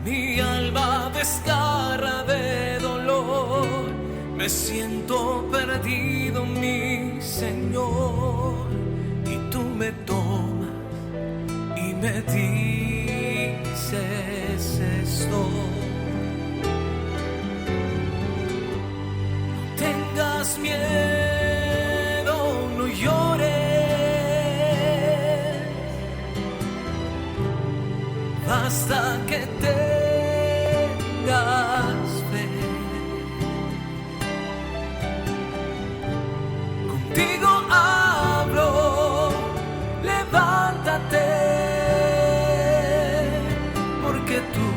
Mi alma desgarra de dolor, me siento perdido, mi Señor, y tú me tomas y me dices esto. No tengas miedo, no llores, basta que tengas fe. Contigo hablo, levántate, porque tú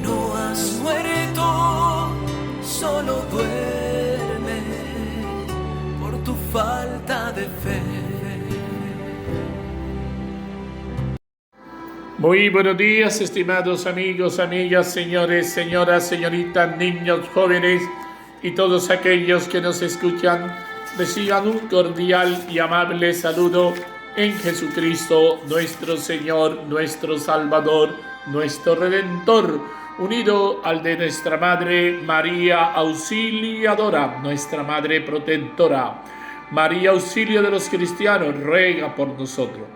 no has muerto, solo duerme por tu falta de fe. Muy buenos días, estimados amigos, amigas, señores, señoras, señoritas, niños, jóvenes y todos aquellos que nos escuchan. Reciban un cordial y amable saludo en Jesucristo, nuestro Señor, nuestro Salvador, nuestro Redentor, unido al de nuestra Madre María Auxiliadora, nuestra Madre Protectora. María, auxilio de los cristianos, ruega por nosotros.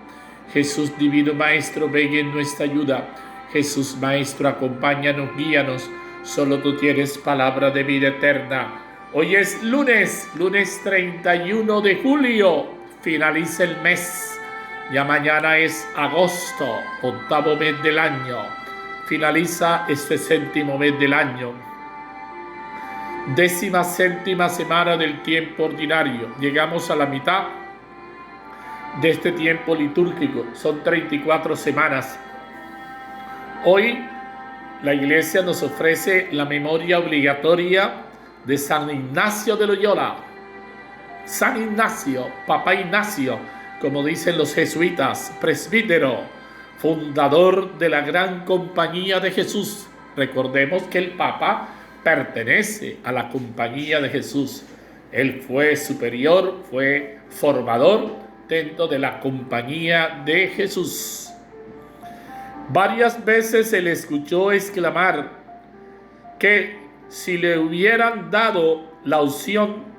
Jesús Divino Maestro, ven en nuestra ayuda. Jesús Maestro, acompáñanos, guíanos. Solo tú tienes palabra de vida eterna. Hoy es lunes 31 de julio. Finaliza el mes. Ya mañana es agosto, octavo mes del año. Finaliza este séptimo mes del año. 17ª semana del tiempo ordinario. Llegamos a la mitad de este tiempo litúrgico. Son 34 semanas. Hoy la Iglesia nos ofrece la memoria obligatoria de San Ignacio de Loyola. San Ignacio, Papa Ignacio, como dicen los jesuitas, presbítero, fundador de la Gran Compañía de Jesús. Recordemos que el Papa pertenece a la Compañía de Jesús. Él fue superior, fue formador dentro de la Compañía de Jesús. Varias veces se le escuchó exclamar que si le hubieran dado la opción,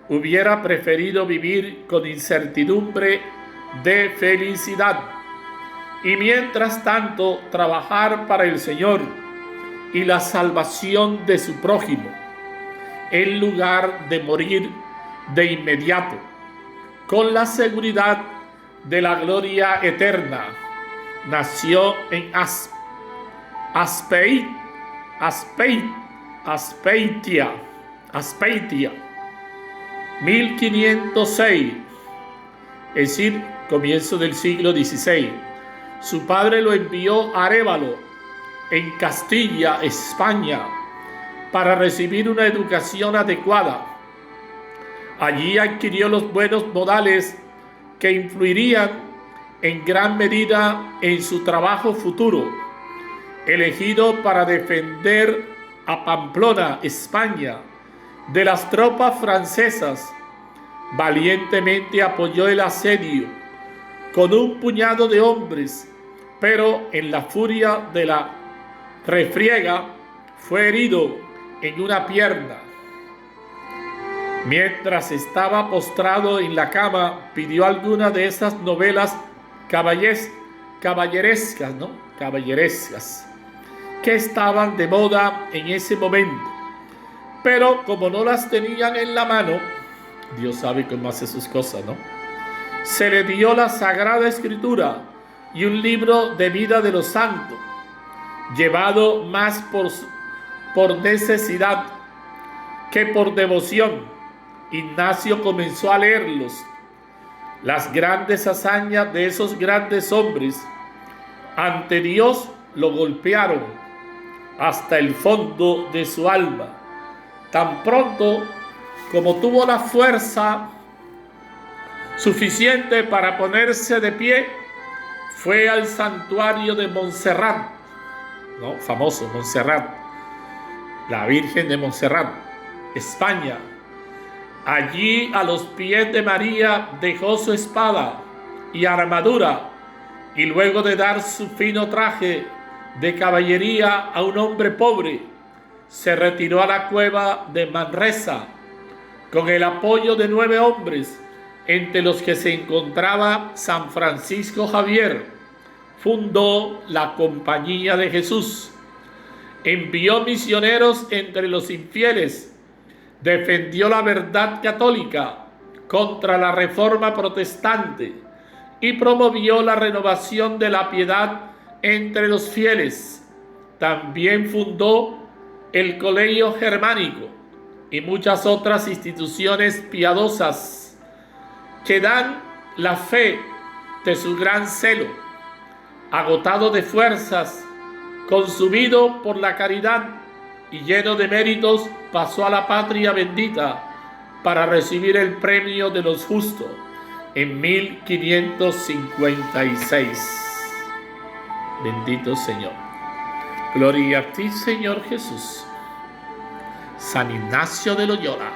hubiera preferido vivir con incertidumbre de felicidad y mientras tanto trabajar para el Señor y la salvación de su prójimo, en lugar de morir de inmediato con la seguridad de la gloria eterna. Nació en Aspeitia, 1506, es decir, comienzo del siglo XVI. Su padre lo envió a Arévalo, en Castilla, España, para recibir una educación adecuada. Allí adquirió los buenos modales que influirían en gran medida en su trabajo futuro. Elegido para defender a Pamplona, España, de las tropas francesas, valientemente apoyó el asedio con un puñado de hombres, pero en la furia de la refriega fue herido en una pierna. Mientras estaba postrado en la cama, pidió alguna de esas novelas caballerescas, que estaban de moda en ese momento. Pero como no las tenían en la mano, Dios sabe cómo hace sus cosas, ¿no? Se le dio la Sagrada Escritura y un libro de vida de los santos, llevado más por necesidad que por devoción. Ignacio comenzó a leerlos. Las grandes hazañas de esos grandes hombres ante Dios lo golpearon hasta el fondo de su alma. Tan pronto como tuvo la fuerza suficiente para ponerse de pie, fue al santuario de Montserrat, ¿no? Famoso Montserrat, la Virgen de Montserrat, España. Allí a los pies de María dejó su espada y armadura, y luego de dar su fino traje de caballería a un hombre pobre, se retiró a la cueva de Manresa con el apoyo de 9 hombres, entre los que se encontraba San Francisco Javier. Fundó la Compañía de Jesús. Envió misioneros entre los infieles. Defendió la verdad católica contra la reforma protestante y promovió la renovación de la piedad entre los fieles. También fundó el Colegio Germánico y muchas otras instituciones piadosas que dan la fe de su gran celo. Agotado de fuerzas, consumido por la caridad y lleno de méritos, pasó a la patria bendita para recibir el premio de los justos en 1556. Bendito Señor. Gloria a ti, Señor Jesús. San Ignacio de Loyola,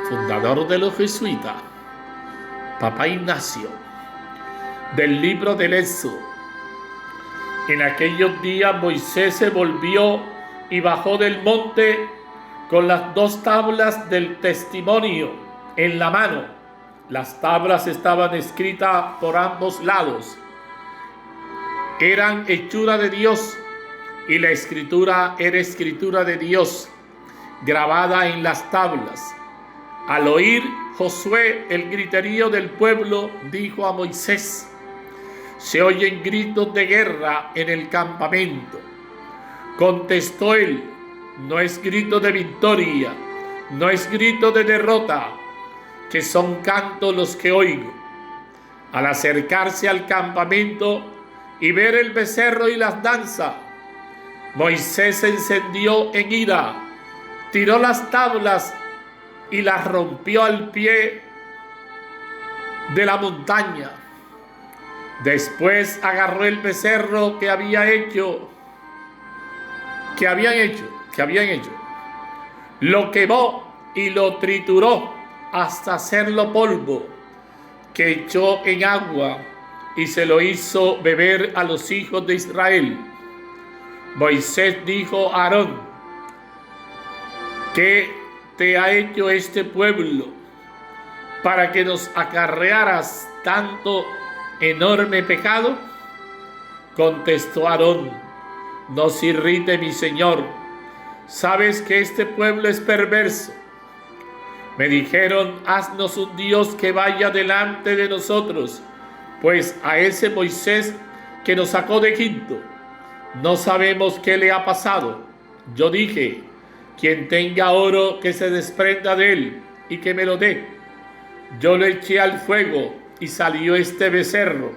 fundador de los jesuitas, Papa Ignacio, del libro del Éxodo. En aquellos días Moisés se volvió y bajó del monte con las 2 tablas del testimonio en la mano. Las tablas estaban escritas por ambos lados. Eran hechura de Dios y la escritura era escritura de Dios, grabada en las tablas. Al oír Josué el griterío del pueblo, dijo a Moisés: se oyen gritos de guerra en el campamento. Contestó él: no es grito de victoria, no es grito de derrota, que son cantos los que oigo. Al acercarse al campamento y ver el becerro y las danzas, Moisés se encendió en ira, tiró las tablas y las rompió al pie de la montaña. Después agarró el becerro que habían hecho, lo quemó y lo trituró hasta hacerlo polvo, que echó en agua y se lo hizo beber a los hijos de Israel. Moisés dijo a Aarón: ¿qué te ha hecho este pueblo para que nos acarrearas tanto enorme pecado? Contestó Aarón: no se irrite mi señor, sabes que este pueblo es perverso. Me dijeron: haznos un Dios que vaya delante de nosotros, pues a ese Moisés que nos sacó de Egipto no sabemos qué le ha pasado. Yo dije: quien tenga oro que se desprenda de él y que me lo dé. Yo lo eché al fuego y salió este becerro.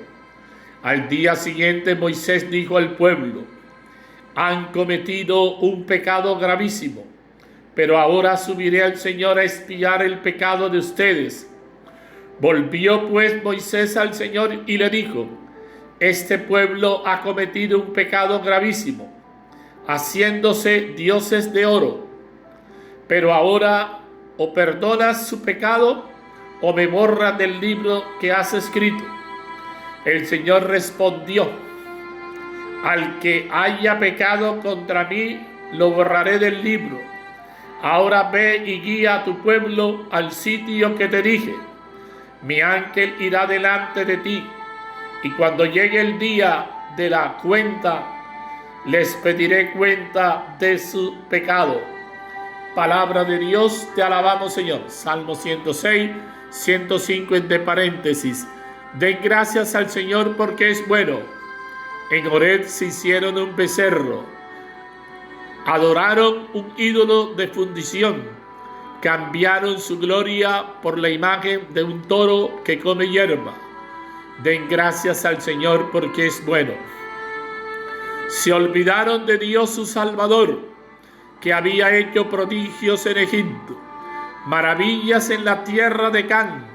Al día siguiente Moisés dijo al pueblo: han cometido un pecado gravísimo, pero ahora subiré al Señor a expiar el pecado de ustedes. Volvió pues Moisés al Señor y le dijo: este pueblo ha cometido un pecado gravísimo, haciéndose dioses de oro. Pero ahora o perdonas su pecado o me borras del libro que has escrito. El Señor respondió: al que haya pecado contra mí, lo borraré del libro. Ahora ve y guía a tu pueblo al sitio que te dije. Mi ángel irá delante de ti, y cuando llegue el día de la cuenta, les pediré cuenta de su pecado. Palabra de Dios, te alabamos, Señor. Salmo 106, 105 entre paréntesis. Den gracias al Señor porque es bueno. En Horeb se hicieron un becerro, adoraron un ídolo de fundición, cambiaron su gloria por la imagen de un toro que come hierba. Den gracias al Señor porque es bueno. Se olvidaron de Dios su Salvador, que había hecho prodigios en Egipto, maravillas en la tierra de Can,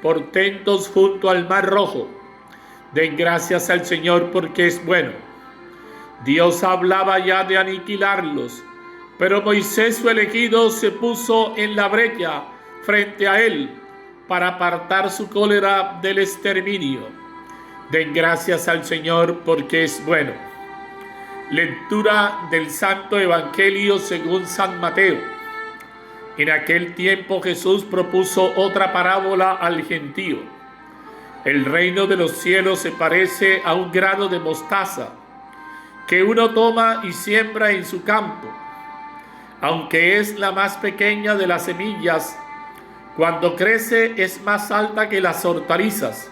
portentos junto al Mar Rojo. Den gracias al Señor porque es bueno. Dios hablaba ya de aniquilarlos, pero Moisés, su elegido, se puso en la brecha frente a él para apartar su cólera del exterminio. Den gracias al Señor porque es bueno. Lectura del Santo Evangelio según San Mateo. En aquel tiempo Jesús propuso otra parábola al gentío. El reino de los cielos se parece a un grano de mostaza que uno toma y siembra en su campo. Aunque es la más pequeña de las semillas, cuando crece es más alta que las hortalizas.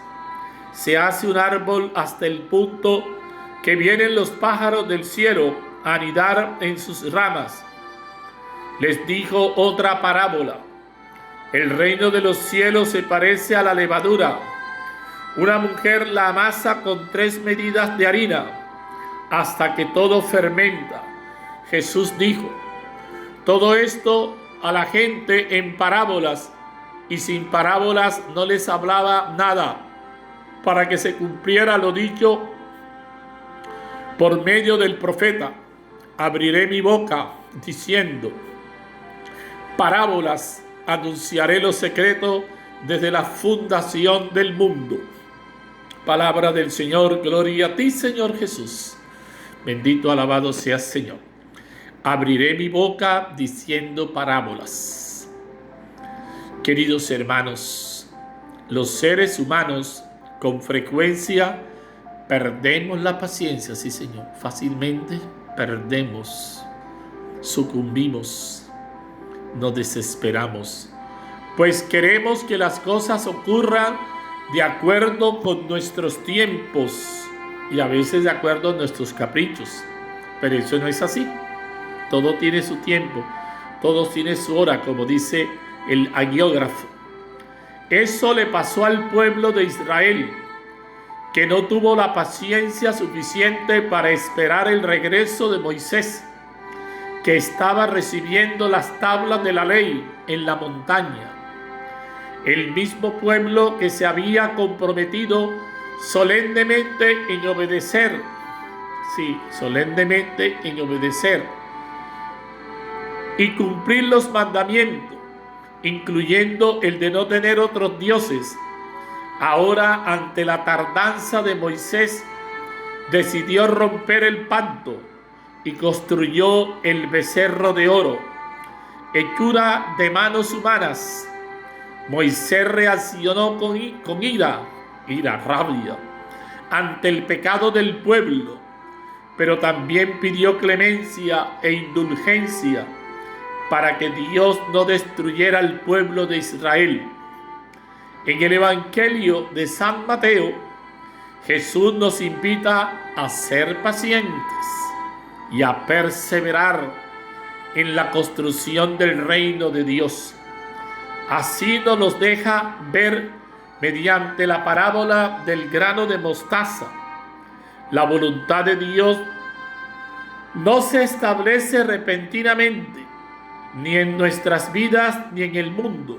Se hace un árbol hasta el punto que vienen los pájaros del cielo a anidar en sus ramas. Les dijo otra parábola. El reino de los cielos se parece a la levadura. Una mujer la amasa con 3 medidas de harina hasta que todo fermenta. Jesús dijo todo esto a la gente en parábolas, y sin parábolas no les hablaba nada, para que se cumpliera lo dicho por medio del profeta: abriré mi boca diciendo, parábolas anunciaré lo secreto desde la fundación del mundo. Palabra del Señor, gloria a ti, Señor Jesús. Bendito, alabado seas, Señor. Abriré mi boca diciendo parábolas. Queridos hermanos, los seres humanos con frecuencia perdemos la paciencia, sí, Señor. Fácilmente perdemos, sucumbimos, nos desesperamos, pues queremos que las cosas ocurran de acuerdo con nuestros tiempos y a veces de acuerdo a nuestros caprichos. Pero eso no es así. Todo tiene su tiempo, todo tiene su hora, como dice el hagiógrafo. Eso le pasó al pueblo de Israel, que no tuvo la paciencia suficiente para esperar el regreso de Moisés, que estaba recibiendo las tablas de la ley en la montaña. El mismo pueblo que se había comprometido solemnemente en obedecer, solemnemente en obedecer y cumplir los mandamientos, incluyendo el de no tener otros dioses. Ahora, ante la tardanza de Moisés, decidió romper el pacto y construyó el becerro de oro, hechura de manos humanas. Moisés reaccionó con ira, rabia, ante el pecado del pueblo, pero también pidió clemencia e indulgencia para que Dios no destruyera al pueblo de Israel. En el Evangelio de San Mateo, Jesús nos invita a ser pacientes y a perseverar en la construcción del reino de Dios. Así nos los deja ver mediante la parábola del grano de mostaza. La voluntad de Dios no se establece repentinamente, ni en nuestras vidas ni en el mundo,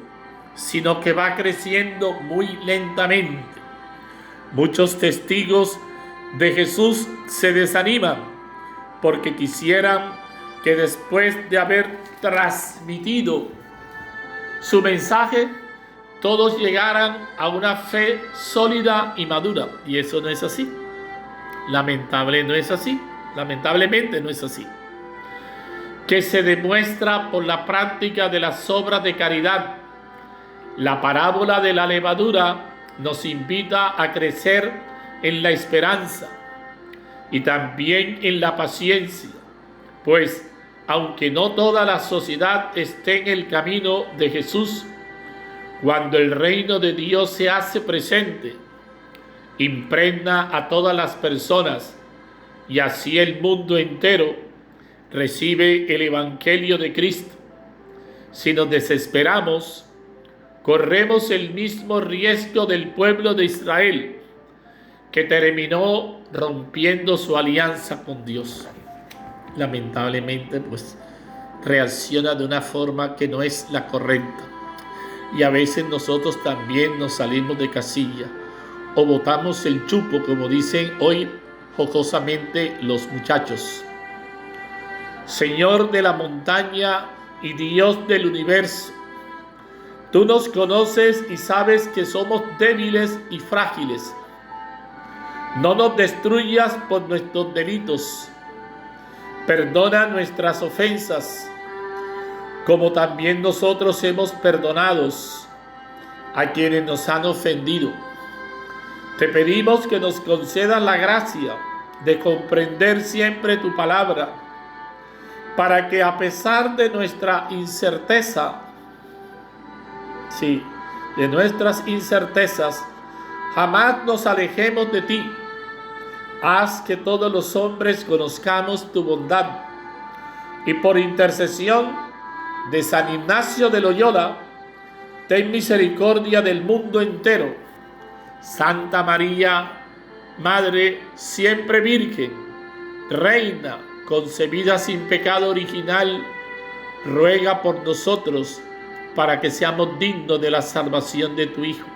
sino que va creciendo muy lentamente. Muchos testigos de Jesús se desaniman porque quisieran que después de haber transmitido su mensaje, todos llegaran a una fe sólida y madura. Y eso no es así. Lamentablemente no es así. Que se demuestra por la práctica de las obras de caridad. La parábola de la levadura nos invita a crecer en la esperanza y también en la paciencia, pues aunque no toda la sociedad esté en el camino de Jesús, cuando el reino de Dios se hace presente, impregna a todas las personas y así el mundo entero recibe el Evangelio de Cristo. Si nos desesperamos, corremos el mismo riesgo del pueblo de Israel, que terminó rompiendo su alianza con Dios. Lamentablemente, reacciona de una forma que no es la correcta. Y a veces nosotros también nos salimos de casilla o botamos el chupo, como dicen hoy jocosamente los muchachos. Señor de la montaña y Dios del universo, tú nos conoces y sabes que somos débiles y frágiles. No nos destruyas por nuestros delitos, Perdona nuestras ofensas, como también nosotros hemos perdonado a quienes nos han ofendido. Te pedimos que nos concedas la gracia de comprender siempre tu palabra, para que a pesar de nuestra incerteza, de nuestras incertezas, jamás nos alejemos de ti. Haz que todos los hombres conozcamos tu bondad, y por intercesión de San Ignacio de Loyola, ten misericordia del mundo entero. Santa María, Madre siempre Virgen, Reina concebida sin pecado original, ruega por nosotros para que seamos dignos de la salvación de tu Hijo.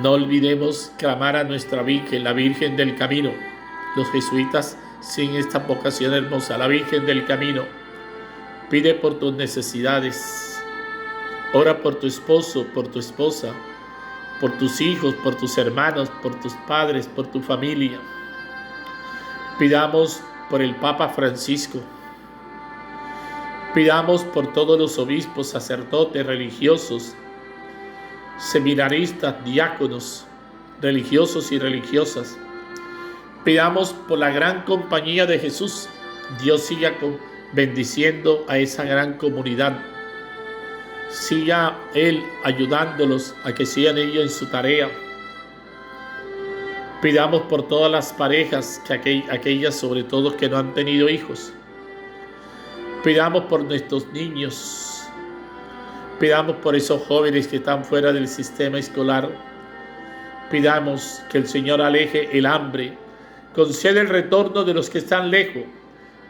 No olvidemos clamar a nuestra Virgen, la Virgen del Camino. Los jesuitas sin esta vocación hermosa, la Virgen del Camino. Pide por tus necesidades. Ora por tu esposo, por tu esposa, por tus hijos, por tus hermanos, por tus padres, por tu familia. Pidamos por el Papa Francisco. Pidamos por todos los obispos, sacerdotes, religiosos, seminaristas, diáconos, religiosos y religiosas. Pidamos por la gran compañía de Jesús. Dios siga bendiciendo a esa gran comunidad. Siga Él ayudándolos a que sigan ellos en su tarea. Pidamos por todas las parejas, aquellas sobre todo que no han tenido hijos. Pidamos por nuestros niños. Pidamos por esos jóvenes que están fuera del sistema escolar. Pidamos que el Señor aleje el hambre, concede el retorno de los que están lejos,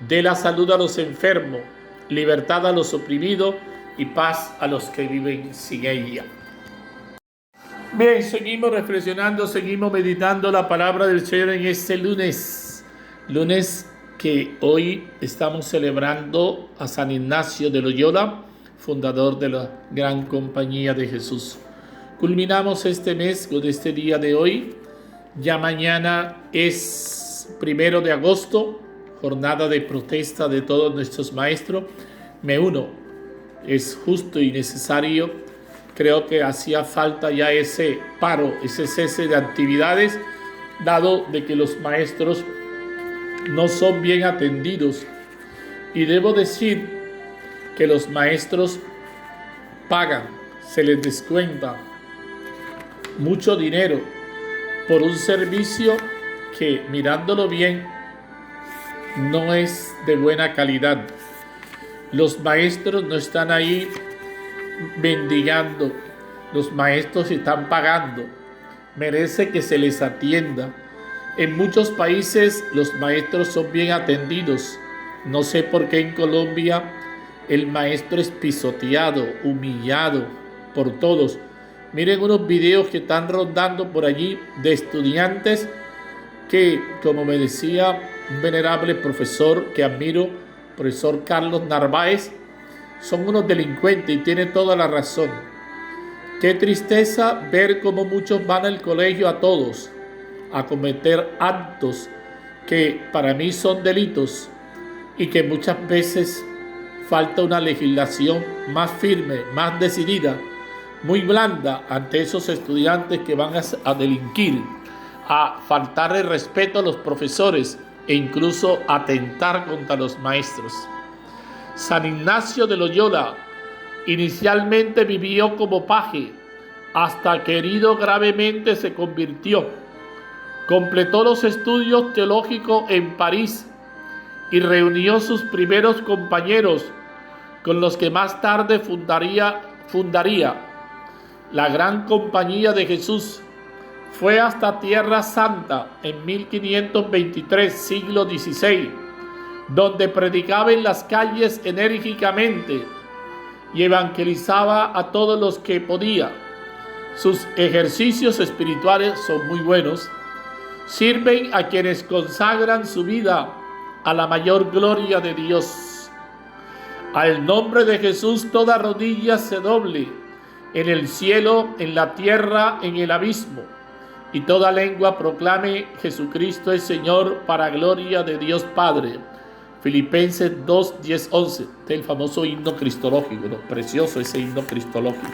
dé la salud a los enfermos, libertad a los oprimidos y paz a los que viven sin ella. Bien, seguimos reflexionando, seguimos meditando la palabra del Señor en este lunes que hoy estamos celebrando a San Ignacio de Loyola, fundador de la Gran Compañía de Jesús. Culminamos este mes con este día de hoy. Ya mañana es 1 de agosto, jornada de protesta de todos nuestros maestros. Me uno, es justo y necesario. Creo que hacía falta ya ese paro, ese cese de actividades, dado de que los maestros no son bien atendidos. Y debo decir que los maestros pagan, se les descuenta mucho dinero por un servicio que, mirándolo bien, no es de buena calidad. Los maestros no están ahí mendigando, los maestros están pagando, merece que se les atienda. En muchos países los maestros son bien atendidos. No sé por qué en Colombia el maestro es pisoteado, humillado por todos. Miren unos videos que están rondando por allí de estudiantes que, como me decía un venerable profesor que admiro, profesor Carlos Narváez, son unos delincuentes y tiene toda la razón. Qué tristeza ver cómo muchos van al colegio a todos a cometer actos que para mí son delitos y que muchas veces falta una legislación más firme, más decidida, muy blanda ante esos estudiantes que van a delinquir, a faltar el respeto a los profesores e incluso atentar contra los maestros. San Ignacio de Loyola inicialmente vivió como paje, hasta que herido gravemente se convirtió. Completó los estudios teológicos en París y reunió sus primeros compañeros con los que más tarde fundaría la Gran Compañía de Jesús. Fue hasta Tierra Santa en 1523, siglo XVI, donde predicaba en las calles enérgicamente y evangelizaba a todos los que podía. Sus ejercicios espirituales son muy buenos, sirven a quienes consagran su vida a la mayor gloria de Dios. Al nombre de Jesús toda rodilla se doble, en el cielo, en la tierra, en el abismo, y toda lengua proclame: Jesucristo es Señor, para gloria de Dios Padre. Filipenses 2, 10, 11, el famoso himno cristológico, ¿no? Precioso ese himno cristológico,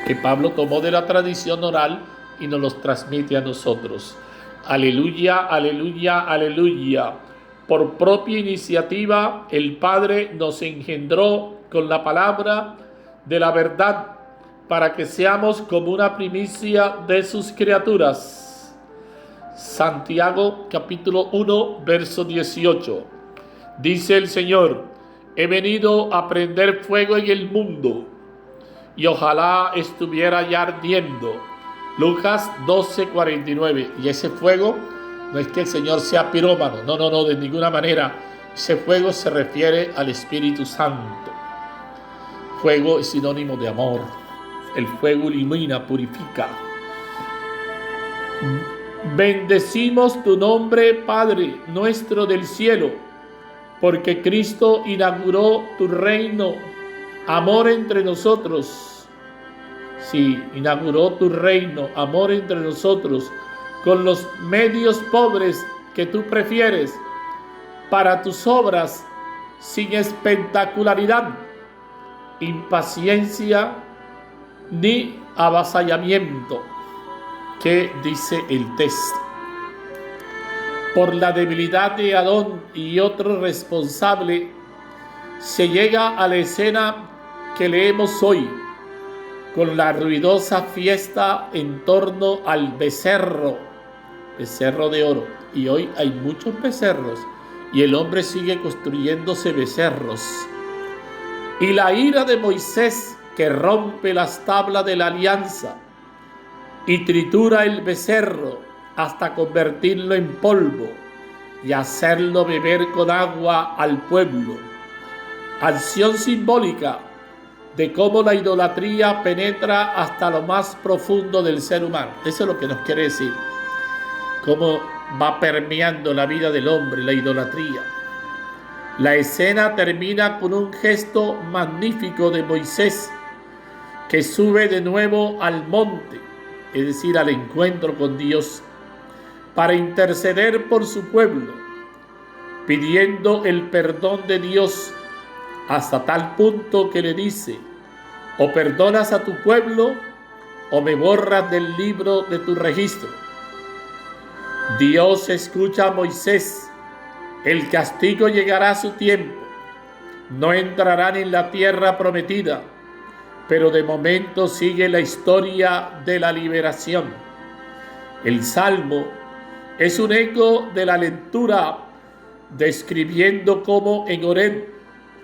que Pablo tomó de la tradición oral y nos los transmite a nosotros. Aleluya, aleluya, aleluya. Por propia iniciativa, el Padre nos engendró con la palabra de la verdad para que seamos como una primicia de sus criaturas. Santiago capítulo 1, verso 18. Dice el Señor: he venido a prender fuego en el mundo y ojalá estuviera ya ardiendo. Lucas 12:49. Y ese fuego no es que el Señor sea pirómano, no, de ninguna manera. Ese fuego se refiere al Espíritu Santo. Fuego es sinónimo de amor. El fuego ilumina, purifica. Bendecimos tu nombre, Padre nuestro del cielo, porque Cristo inauguró tu reino, amor entre nosotros. Sí, inauguró tu reino, amor entre nosotros, con los medios pobres que tú prefieres, para tus obras, sin espectacularidad, impaciencia ni avasallamiento. ¿Qué dice el texto? Por la debilidad de Adón y otro responsable, se llega a la escena que leemos hoy, con la ruidosa fiesta en torno al becerro de oro. Y hoy hay muchos becerros, y el hombre sigue construyéndose becerros. Y la ira de Moisés, que rompe las tablas de la alianza y tritura el becerro hasta convertirlo en polvo y hacerlo beber con agua al pueblo. Acción simbólica de cómo la idolatría penetra hasta lo más profundo del ser humano. Eso es lo que nos quiere decir. Cómo va permeando la vida del hombre la idolatría. La escena termina con un gesto magnífico de Moisés, que sube de nuevo al monte, es decir, al encuentro con Dios, para interceder por su pueblo, pidiendo el perdón de Dios, hasta tal punto que le dice: o perdonas a tu pueblo o me borras del libro de tu registro. Dios escucha a Moisés: el castigo llegará a su tiempo, no entrarán en la tierra prometida, pero de momento sigue la historia de la liberación. El Salmo es un eco de la lectura, describiendo cómo en Horeb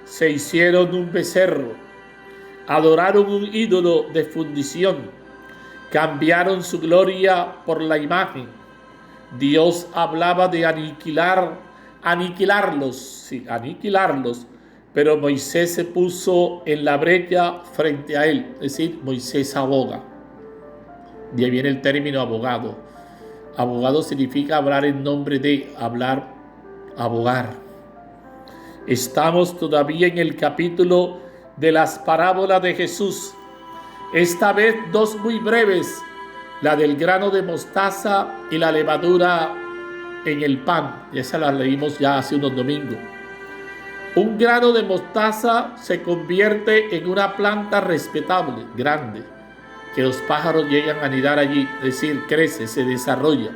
se hicieron un becerro, adoraron un ídolo de fundición, cambiaron su gloria por la imagen. Dios hablaba de aniquilarlos, pero Moisés se puso en la brecha frente a él, es decir, Moisés aboga. De ahí viene el término abogado. Abogado significa hablar en nombre de, abogar. Estamos todavía en el capítulo de las parábolas de Jesús. Esta vez dos muy breves, la del grano de mostaza y la levadura en el pan. Esa la leímos ya hace unos domingos. Un grano de mostaza se convierte en una planta respetable, grande, que los pájaros llegan a anidar allí, es decir, crece, se desarrolla.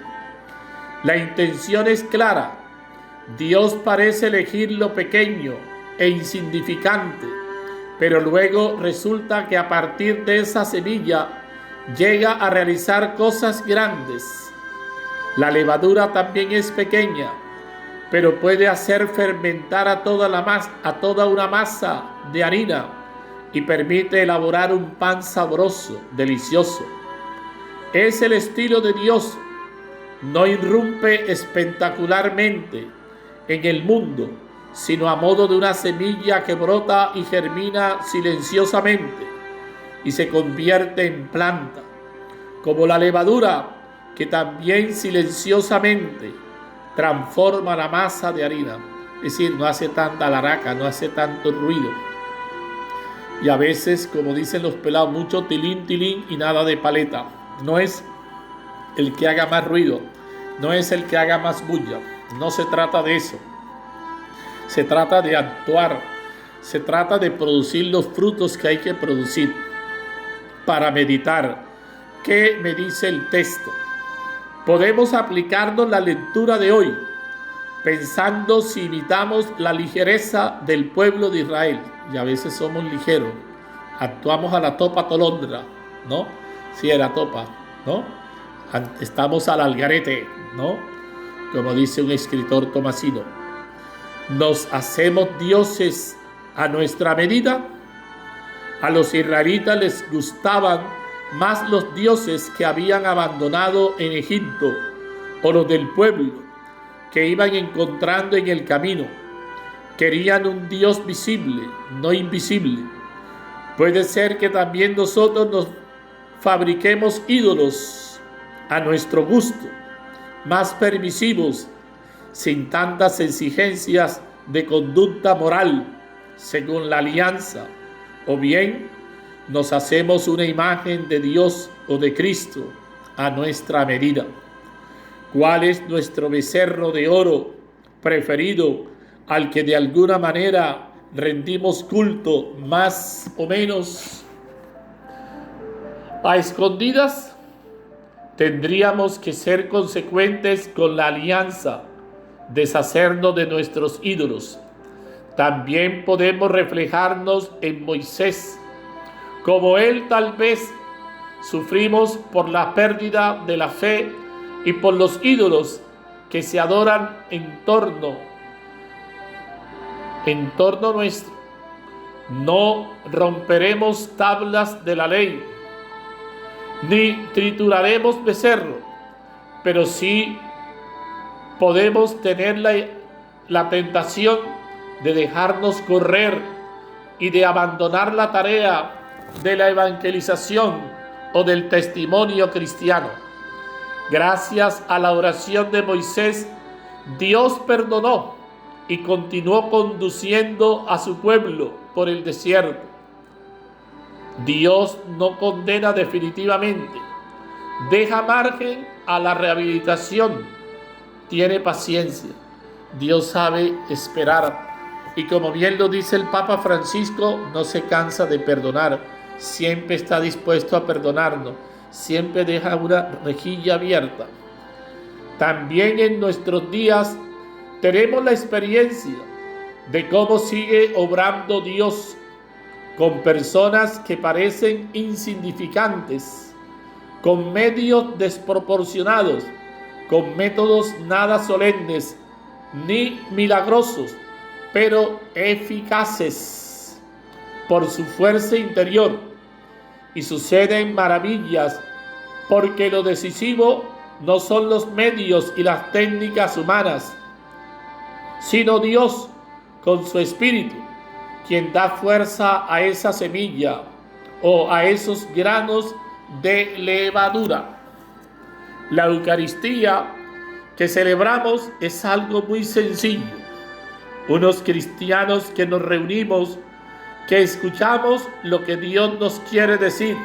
La intención es clara. Dios parece elegir lo pequeño e insignificante, pero luego resulta que a partir de esa semilla llega a realizar cosas grandes. La levadura también es pequeña, pero puede hacer fermentar a toda una masa de harina y permite elaborar un pan sabroso, delicioso. Es el estilo de Dios. No irrumpe espectacularmente en el mundo, sino a modo de una semilla que brota y germina silenciosamente y se convierte en planta, como la levadura que también silenciosamente transforma la masa de harina. Es decir, no hace tanta laraca, no hace tanto ruido. Y a veces, como dicen los pelados, mucho tilín, tilín y nada de paleta. No es el que haga más ruido, no es el que haga más bulla, no se trata de eso. Se trata de actuar, se trata de producir los frutos que hay que producir para meditar. ¿Qué me dice el texto? Podemos aplicarnos la lectura de hoy, pensando si imitamos la ligereza del pueblo de Israel. Y a veces somos ligeros, actuamos a la topa tolondra, ¿no? Si era topa, ¿no? Estamos al algarete, ¿no? Como dice un escritor tomasino. ¿Nos hacemos dioses a nuestra medida? A los israelitas les gustaban más los dioses que habían abandonado en Egipto o los del pueblo que iban encontrando en el camino. Querían un Dios visible, no invisible. Puede ser que también nosotros nos fabriquemos ídolos a nuestro gusto, más permisivos, sin tantas exigencias de conducta moral, según la alianza, o bien nos hacemos una imagen de Dios o de Cristo a nuestra medida. ¿Cuál es nuestro becerro de oro preferido al que de alguna manera rendimos culto más o menos a escondidas? Tendríamos que ser consecuentes con la alianza, deshacernos de nuestros ídolos. También podemos reflejarnos en Moisés. Como él, tal vez sufrimos por la pérdida de la fe y por los ídolos que se adoran en torno nuestro. No romperemos tablas de la ley, ni trituraremos becerro, pero sí podemos tener la tentación de dejarnos correr y de abandonar la tarea de la evangelización o del testimonio cristiano. Gracias a la oración de Moisés, Dios perdonó y continuó conduciendo a su pueblo por el desierto. Dios no condena definitivamente, deja margen a la rehabilitación, tiene paciencia. Dios sabe esperar y, como bien lo dice el Papa Francisco, no se cansa de perdonar, siempre está dispuesto a perdonarnos, siempre deja una rejilla abierta. También en nuestros días tenemos la experiencia de cómo sigue obrando Dios con personas que parecen insignificantes, con medios desproporcionados, con métodos nada solemnes ni milagrosos, pero eficaces por su fuerza interior. Y suceden maravillas, porque lo decisivo no son los medios y las técnicas humanas, sino Dios con su Espíritu, quien da fuerza a esa semilla o a esos granos de levadura. La Eucaristía que celebramos es algo muy sencillo. Unos cristianos que nos reunimos, que escuchamos lo que Dios nos quiere decir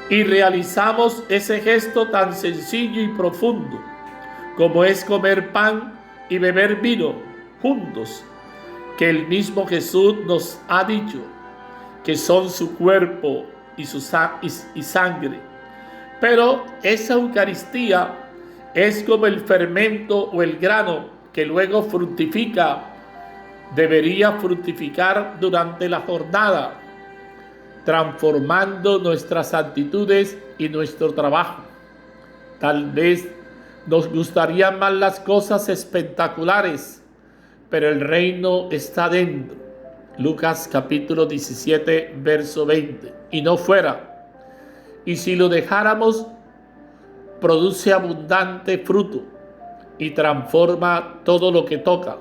y realizamos ese gesto tan sencillo y profundo como es comer pan y beber vino juntos, que el mismo Jesús nos ha dicho que son su cuerpo y su sangre. Pero esa Eucaristía es como el fermento o el grano que luego fructifica. Debería fructificar durante la jornada, transformando nuestras actitudes y nuestro trabajo. Tal vez nos gustarían más las cosas espectaculares, pero el reino está dentro. Lucas capítulo 17, verso 20. Y no fuera. Y si lo dejáramos, produce abundante fruto y transforma todo lo que toca.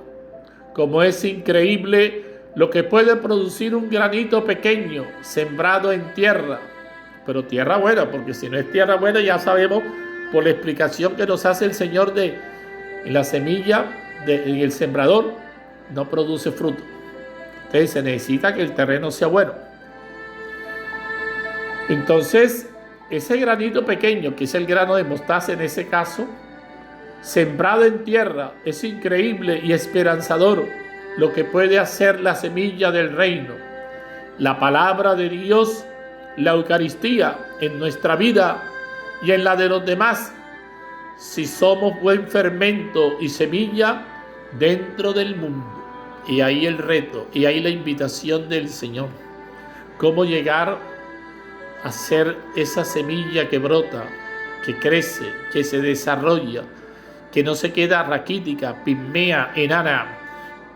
Como es increíble lo que puede producir un granito pequeño sembrado en tierra, pero tierra buena, porque si no es tierra buena ya sabemos por la explicación que nos hace el Señor de la semilla en el sembrador no produce fruto. Entonces se necesita que el terreno sea bueno. Entonces ese granito pequeño, que es el grano de mostaza en ese caso, sembrado en tierra. Es increíble y esperanzador lo que puede hacer la semilla del reino, la palabra de Dios, la Eucaristía en nuestra vida y en la de los demás, si somos buen fermento y semilla dentro del mundo. Y ahí el reto, y ahí la invitación del Señor. Cómo llegar a ser esa semilla que brota, que crece, que se desarrolla, que no se queda raquítica, pigmea, enana,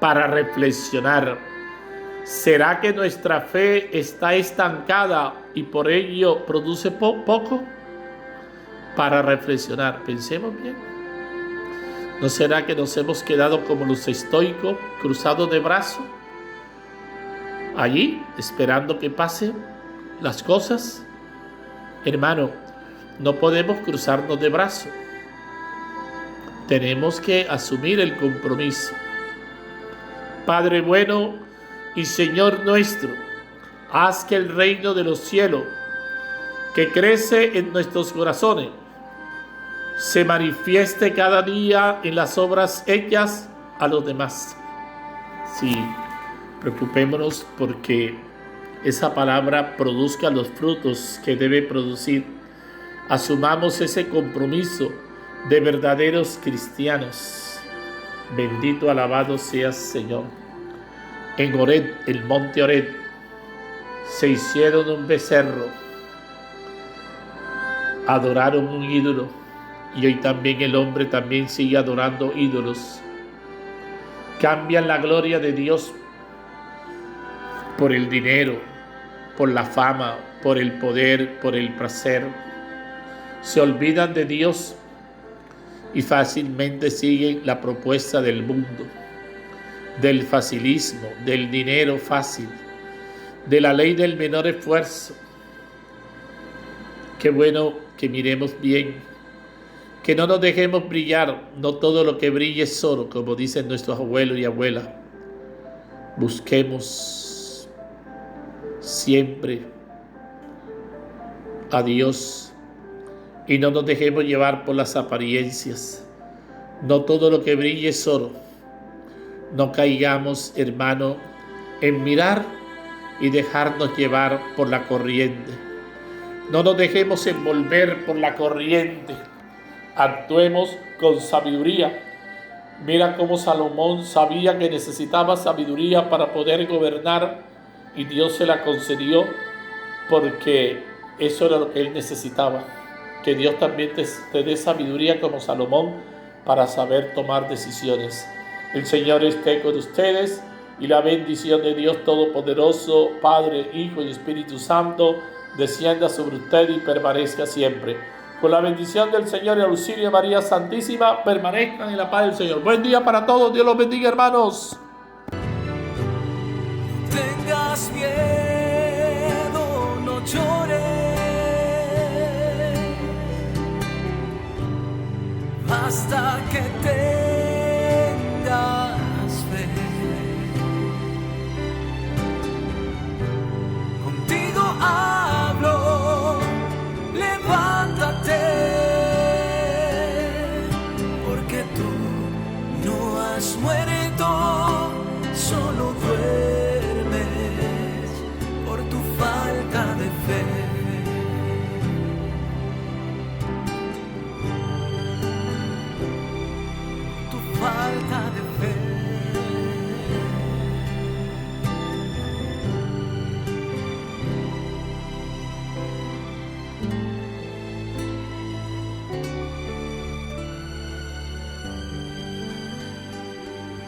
para reflexionar. ¿Será que nuestra fe está estancada y por ello produce poco? Para reflexionar, pensemos bien. ¿No será que nos hemos quedado como los estoicos, cruzados de brazos, allí, esperando que pasen las cosas? Hermano, no podemos cruzarnos de brazos. Tenemos que asumir el compromiso. Padre bueno y Señor nuestro, haz que el reino de los cielos, que crece en nuestros corazones, se manifieste cada día en las obras hechas a los demás. Sí, preocupémonos porque esa palabra produzca los frutos que debe producir. Asumamos ese compromiso de verdaderos cristianos. Bendito, alabado seas, Señor. En Horeb, el monte Horeb, se hicieron un becerro, adoraron un ídolo, y hoy también el hombre también sigue adorando ídolos. Cambian la gloria de Dios por el dinero, por la fama, por el poder, por el placer. Se olvidan de Dios y fácilmente siguen la propuesta del mundo, del facilismo, del dinero fácil, de la ley del menor esfuerzo. Qué bueno que miremos bien, que no nos dejemos brillar. No todo lo que brille es oro, como dicen nuestros abuelos y abuelas. Busquemos siempre a Dios y no nos dejemos llevar por las apariencias. No todo lo que brille es oro. No caigamos, hermano, en mirar y dejarnos llevar por la corriente. No nos dejemos envolver por la corriente. Actuemos con sabiduría. Mira cómo Salomón sabía que necesitaba sabiduría para poder gobernar y Dios se la concedió porque eso era lo que él necesitaba. Que Dios también te dé sabiduría como Salomón para saber tomar decisiones. El Señor esté con ustedes y la bendición de Dios Todopoderoso, Padre, Hijo y Espíritu Santo, descienda sobre usted y permanezca siempre. Con la bendición del Señor y el auxilio de María Santísima, permanezcan en la paz del Señor. Buen día para todos. Dios los bendiga, hermanos. Tengas miedo, no llores, hasta que te